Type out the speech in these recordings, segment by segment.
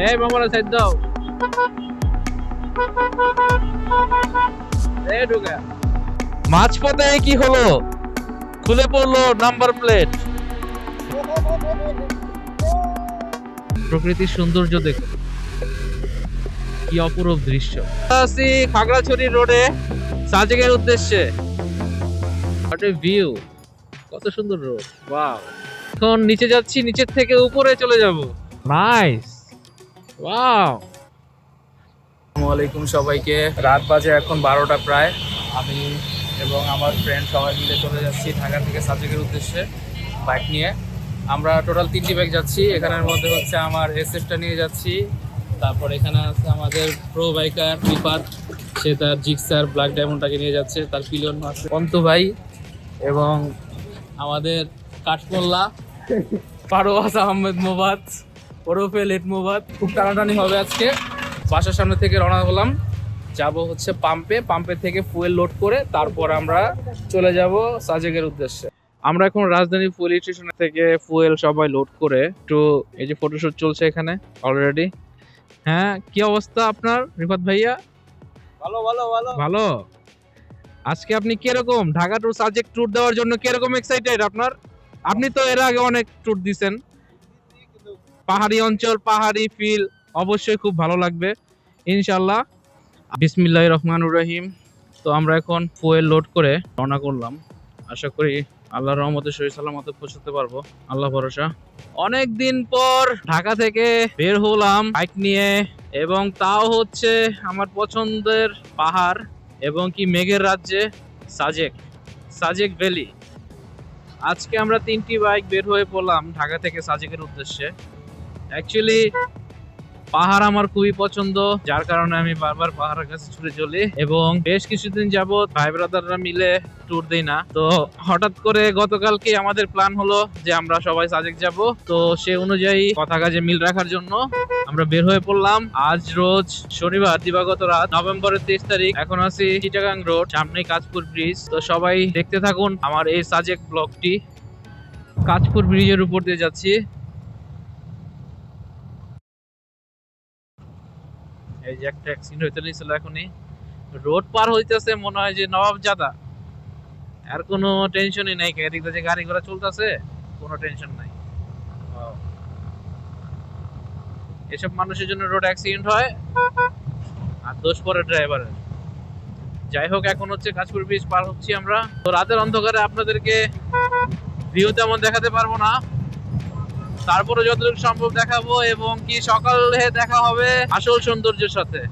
এই মামারা সাইড দাও। এই ঢুকা মাঝপথে কি হলো, খুলে পড়লো নাম্বার প্লেট। প্রকৃতির সৌন্দর্য দেখো, কি অপরূপ দৃশ্য। আছি খাগড়াছড়ি রোডে সাজেকের উদ্দেশ্যে। হোয়াট এ ভিউ, কত সুন্দর রোড, ওয়াও। এখন নিচে যাচ্ছি, নিচের থেকে উপরে চলে যাব। Nice, wow. আসসালামু আলাইকুম সবাইকে। রাত বাজে এখন 12টা প্রায়। আমি এবং আমার ফ্রেন্ড সবাই মিলে চলে যাচ্ছি ঢাকা থেকে সাজেকের উদ্দেশ্যে বাইক নিয়ে। আমরা টোটাল 3টি বাইক যাচ্ছি। এখানের মধ্যে হচ্ছে আমার এসএসটা নিয়ে যাচ্ছি, তারপর এখানে আছে আমাদের প্রো বাইকার রিফাত, সে তার জিক্সার ব্ল্যাক ডায়মন্ডটাকে নিয়ে যাচ্ছে, তার পিলিয়ন আছে পন্তু ভাই, এবং আমাদের কাঠমোল্লা পারওয়াজ আহমেদ মোবাদ ওরফে লেট মোবাদ। খুব টানাটানি হবে আজকে। বাসার সামনে থেকে রওনা হলাম, যাব হচ্ছে পাম্পে থেকে ফুয়েল লোড করে তারপর আমরা চলে যাব সাজেকের উদ্দেশ্যে। আমরা এখন রাজধানী ফুয়েল স্টেশন থেকে ফুয়েল সবাই লোড করে একটু, এই যে ফটোশুট চলছে এখানে অলরেডি। হ্যাঁ, কি অবস্থা আপনার রিফাত ভাইয়া? ভালো ভালো ভালো ভালো। আজকে আপনি কিরকম ঢাকা টু সাজেক ট্যুর দেওয়ার জন্য কিরকম এক্সাইটেড আপনার? আপনি তো এর আগে অনেক ট্যুর দিছেন, পাহাড়ি অঞ্চল, পাহাড়ি ফিল, অবশ্যই খুব ভালো লাগবে ইনশাল্লাহ। বিসমিল্লাহির রহমানির রহিম। তো আমরা এখন ফুয়েল লোড করে রওনা করলাম। আশা করি আল্লাহর রহমতে সহি সালামতে পৌঁছাতে পারবো, আল্লাহ ভরসা। অনেক দিন পর ঢাকা থেকে বের হলাম বাইক নিয়ে, এবং তাও হচ্ছে আমার পছন্দের পাহাড় এবং কি মেঘের রাজ্যে সাজেক, সাজেক ভ্যালি। আজকে আমরা 3টি বাইক বের হয়ে পড়লাম ঢাকা থেকে সাজেকের উদ্দেশ্যে। অ্যাকচুয়ালি পাহাড় আমার খুবই পছন্দ, যার কারণে আমি বারবার পাহাড়ের কাছে ছুটে চলি, এবং বেশ কিছুদিন যাবত ভাই ব্রাদাররা মিলে ট্যুর দেই না। তো হঠাৎ করে গতকালকে আমাদের প্ল্যান হলো যে আমরা সবাই সাজেক যাব। তো সে অনুযায়ী কথা কাজে মিল রাখার জন্য আমরা বের হয়ে পড়লাম। আজ রোজ শনিবার, দিবাগত রাত নভেম্বরের 23 তারিখ। এখন আছি চিটাগাং রোড, সামনে কাঁচপুর ব্রিজ। তো সবাই দেখতে থাকুন আমার এই সাজেক ব্লগটি। কাঁচপুর ব্রিজের উপর দিয়ে যাচ্ছি। এই যে একটা অ্যাক্সিডেন্ট হইতে নিয়েছিল, এখনই রোড পার হইতেছে মনে হয় যে নবাবজাদা। আর কোনো টেনশনই নাই, এদিক দিয়ে যে গাড়ি ঘোড়া চলতেছে কোনো টেনশন নাই। এসব মানুষের জন্য রোড অ্যাক্সিডেন্ট হয়, আর দোষ পড়ে ড্রাইভারের। যাই হোক, এখন হচ্ছে কাঁচপুর ব্রিজ পার হচ্ছি আমরা। তো রাতের অন্ধকারে আপনাদেরকে ভিউ তেমন দেখাতে পারবো না, তারপরে যতটুকু সম্ভব দেখাবো, এবং কি সকালে দেখা হবে আসল সৌন্দর্যের সাথে।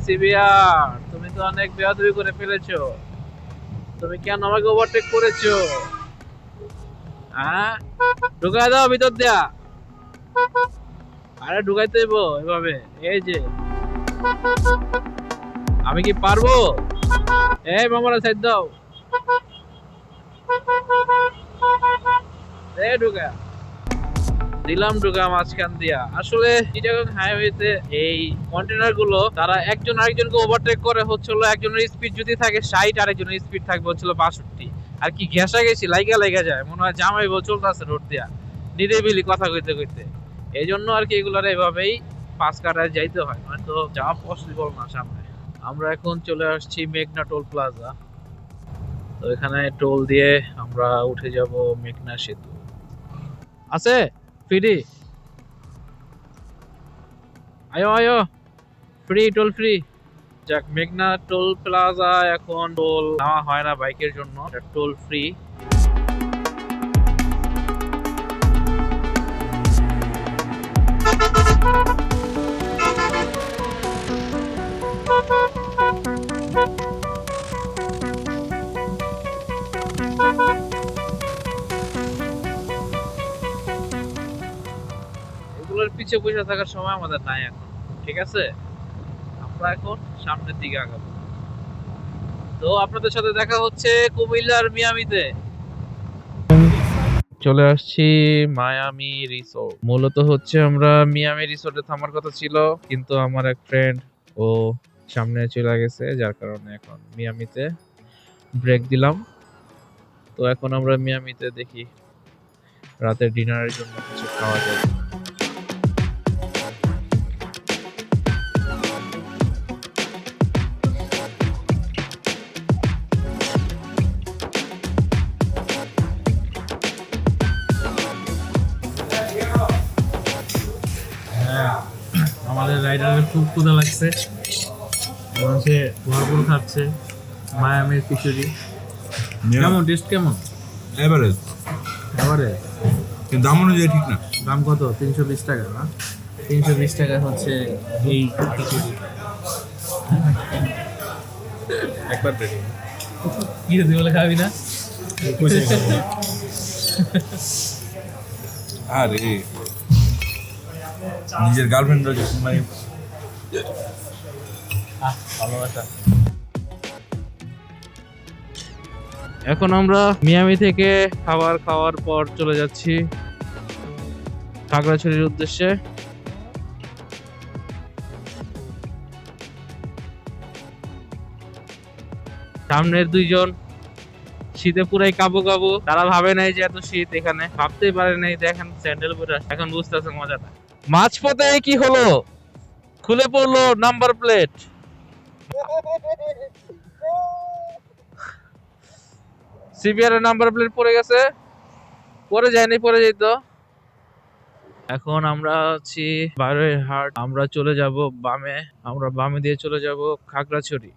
সিবিআর, তুমি তো অনেক বেয়াদবি করে ফেলেছো। তুমি কেন আমাকে ওভারটেক করেছো? হ্যাঁ, ঢুকাই দাও ভিতর দিয়া। আরে ঢুকাইতে হইব এভাবে। এই যে আমি কি পারবো? এই মামারা সাইড দাও। এই ঢুকা দিলাম, ঢুকা মাঝখান দিয়া। আসলে চিটাগাং হাইওয়েতে এই কন্টেনার গুলো তারা একজন আরেকজনকে ওভারটেক করে হচ্ছিল। একজনের স্পিড যদি থাকে 60, আরেকজনের স্পিড থাকবে হচ্ছিল 62। আর কি ঘেঁষা গেছি, লাইগা যায়, মনে হয় জামাই বউ চলতেছে রোড দিয়া নিরিবিলি কথা কইতে কইতে। এই জন্য আর কি এগুলার এভাবেই পাস কাটায় যাইতে হয়, নয়তো যাওয়া পসিবল না সামনে। আমরা এখন চলে আসছি মেঘনা টোল প্লাজা। তো এখানে টোল দিয়ে আমরা উঠে যাব মেঘনা সেতু। আছে ফ্রি, আয়ো আয়ো, ফ্রি, টোল ফ্রি। যাক, মেঘনা টোল প্লাজা এখন টোল নেওয়া হয় না বাইকের জন্য, টোল ফ্রি। এগুলোর পিছে বসে থাকার সময় আমাদের নাই এখন, ঠিক আছে? আমরা এখন সামনের দিকে আগাবো। তো আপনাদের সাথে দেখা হচ্ছে কুমিল্লার মিয়ামিতে। চলে আসছি মায়ামি রিসোর্ট। মূলত হচ্ছে আমরা মিয়ামি রিসোর্টে থামার কথা ছিল, কিন্তু আমার এক ফ্রেন্ড ও সামনে চলে গেছে, যার কারণে এখন মিয়ামিতে ব্রেক দিলাম। তো এখন আমরা মিয়ামিতে দেখি রাতের ডিনারের জন্য কিছু খাওয়া যায়। আমাদের রাইডারের খুব ক্ষুধা লাগছে, এবং সে ভরপুর খাচ্ছে মায়ামির খিচুড়ি। কেমন টেস্ট, কেমন? এভারেজ, এবারে কিন্তু দাম অনুযায়ী ঠিক না। দাম কত? 320 টাকা না? 320 টাকা হচ্ছে এই খিচুড়ি। একবার পেটে কি রে, তুই বলে খাবি না? আরে নিজের গার্লফ্রেন্ড রয়েছে মানে ভালোবাসা। এখন আমরা মিয়ামি থেকে খাবার খাওয়ার পর চলে যাচ্ছি খাগড়াছড়ির উদ্দেশ্যে। সামনের দুইজন শীতে পুরাই কাবু কাবু। তারা ভাবে নাই যে এত শীত এখানে, ভাবতেই পারে নাই। দেখেন স্যান্ডেল পরে আসছে, এখন বুঝতেছে মজাটা। মাঝপথে কি হলো, খুলে পড়লো নাম্বার প্লেট। সিবিআর এর নাম্বার প্লেট পড়ে গেছে, পরে যায়নি, পরে যেত। এখন আমরা আছি বারৈহাট, আমরা চলে যাব বামে। আমরা বামে দিয়ে চলে যাব খাগড়াছড়ি।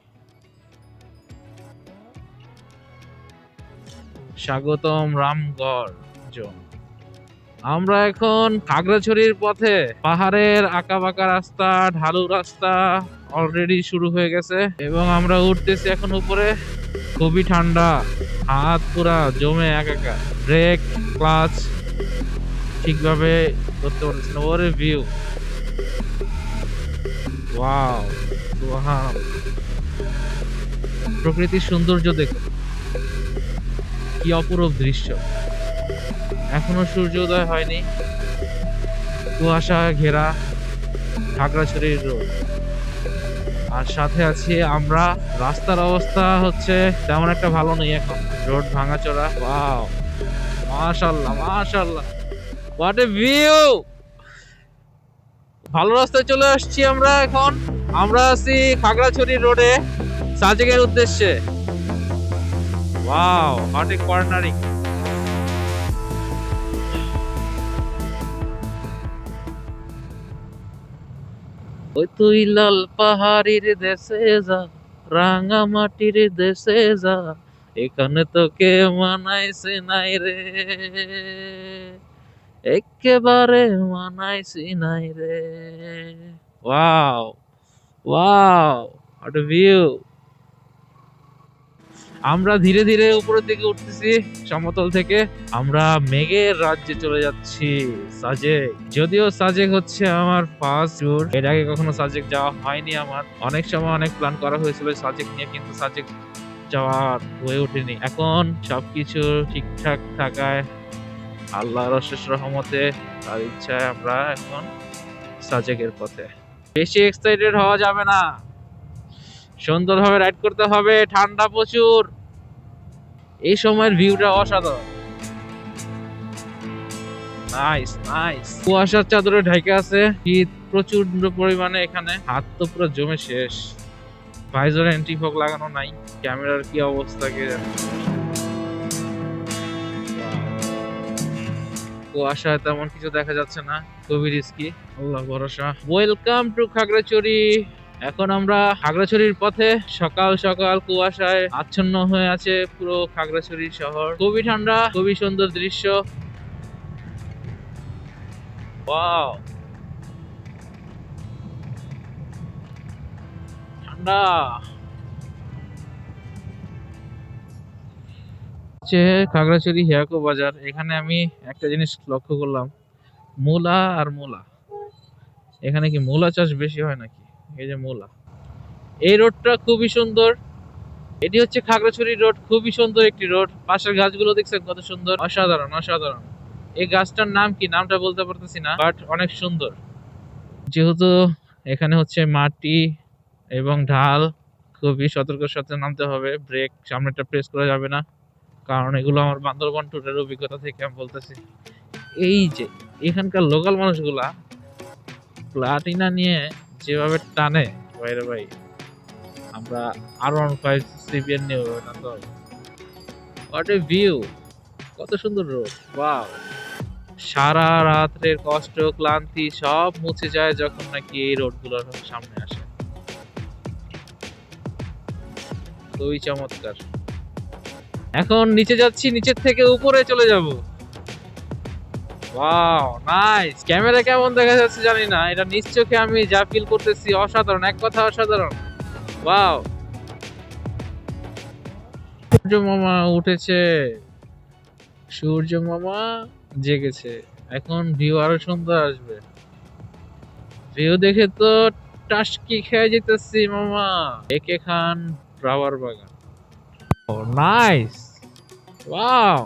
স্বাগতম রামগড় জোন। আমরা এখন খাগড়াছড়ির পথে। পাহাড়ের আঁকা বাঁকা রাস্তা, ঢালু রাস্তা অলরেডি শুরু হয়ে গেছে, এবং আমরা উঠতেছি এখন উপরে। খুবই ঠান্ডা, হাত পুরা জমে একাকার। ব্রেক ক্লাচ ঠিকভাবে করতে পারছি না। ওরে ভিউ, ওয়াও, ওয়াও, প্রকৃতির সৌন্দর্য দেখো, কি অপরূপ দৃশ্য। এখনো সূর্যোদয় হয়নি, কুয়াশা ঘেরা খাগড়াছড়ির রোড। আর সাথে আছি আমরা। রাস্তার অবস্থা হচ্ছে তেমন একটা ভালো নেই এখন, রোড ভাঙাচোরা। ওয়াও, মাশাআল্লাহ মাশাআল্লাহ, হোয়াট এ ভিউ। ভালো রাস্তায় চলে আসছি আমরা এখন। আমরা আছি খাগড়াছড়ি রোডে সাজেকের উদ্দেশ্যে। Wow, what a cornering. ওই তুই লাল পাহাড়ির দেশে যা, রাঙা মাটির দেশে যা, এখানে তোকে মানাইছে নাই রে, একেবারে মানাইছি নাই রে। Wow wow, what a view. আমরা ধীরে ধীরে উপরের দিকে উঠতেছি সমতল থেকে। আমরা মেঘের রাজ্যে চলে যাচ্ছি, সাজেক। যদিও সাজেক হচ্ছে আমার ফার্স্ট ট্যুর, এর আগে কখনো সাজেক যাওয়া হয়নি আমার। অনেক সময় অনেক প্ল্যান করা হয়েছিল সাজেক নিয়ে, কিন্তু সাজেক যাওয়ার হয়ে ওঠেনি। এখন সবকিছু ঠিকঠাক থাকায়, আল্লাহর অশেষ রহমতে, তার ইচ্ছায় আমরা এখন সাজেকের পথে। বেশি এক্সাইটেড হওয়া যাবে না, সুন্দরভাবে রাইড করতে হবে। ঠান্ডা প্রচুর, এই সময়ের ভিউটা অসাধারণ। Nice nice. কুয়াশার চাদরে ঢেকে আছে, শীত প্রচুর পরিমাণে এখানে। হাত তো পুরো জমে শেষ। ভাইজারে অ্যান্টি ফগ লাগানো নাই, ক্যামেরার কি অবস্থা কে জানে। কুয়াশায় তেমন কিছু দেখা যাচ্ছে না, খুবই রিস্কি, আল্লাহ ভরসা। Welcome to Khagrachari. এখন আমরা খাগড়াছড়ির পথে। সকাল সকাল কুয়াশায় আচ্ছন্ন হয়ে আছে পুরো খাগড়াছড়ি শহর। খুবই ঠান্ডা, খুবই সুন্দর দৃশ্য। ওয়াও, ঠান্ডা। খাগড়াছড়ি হিয়াকো বাজার। এখানে আমি একটা জিনিস লক্ষ্য করলাম, মূলা আর মূলা। এখানে কি মূলা চাষ বেশি হয় নাকি? এই যে মূলা। এই রোডটা খুবই সুন্দর, এটি হচ্ছে খাগড়াছড়ি রোড, খুবই সুন্দর একটি রোড। পাশের গাছগুলো দেখছেন কত সুন্দর, অসাধারণ অসাধারণ। এই গাছটার নাম কি, নামটা বলতে পারতেছি না, বাট অনেক সুন্দর। যেহেতু এখানে হচ্ছে মাটি এবং ঢাল, খুবই সতর্কের সাথে নামতে হবে। ব্রেক সামনেটা প্রেস করা যাবে না, কারণ এগুলো আমার বান্দরবান ট্যুরের অভিজ্ঞতা থেকে আমি বলতেছি। এই যে এখানকার লোকাল মানুষগুলা প্লাটিনা নিয়ে যেভাবে টানে, বাইরে ভাই, আমরা R15 সিবিএন নিয়ে টানতে হবে। হোয়াট এ ভিউ, কত সুন্দর রোড, ওয়াও। সারা রাতের কষ্ট ক্লান্তি সব মুছে যায় যখন নাকি এই রোডগুলোর সামনে আসে। খুবই চমৎকার। এখন নিচে যাচ্ছি, নিচের থেকে উপরে চলে যাব। Wow nice. ক্যামেরা কেমন দেখা যাচ্ছে জানি না, এটা নিজ চোখে আমি যা ফিল করতেছি অসাধারণ, এক কথা অসাধারণ। ওয়াও, সূর্য মামা উঠেছে, সূর্য মামা জেগেছে। এখন ভিউ আরো সুন্দর আসবে। ভিউ দেখে তো টাসকি খেয়ে যেতেছি মামা। একে খান রাবার বাগান। ও নাইস, ওয়াও।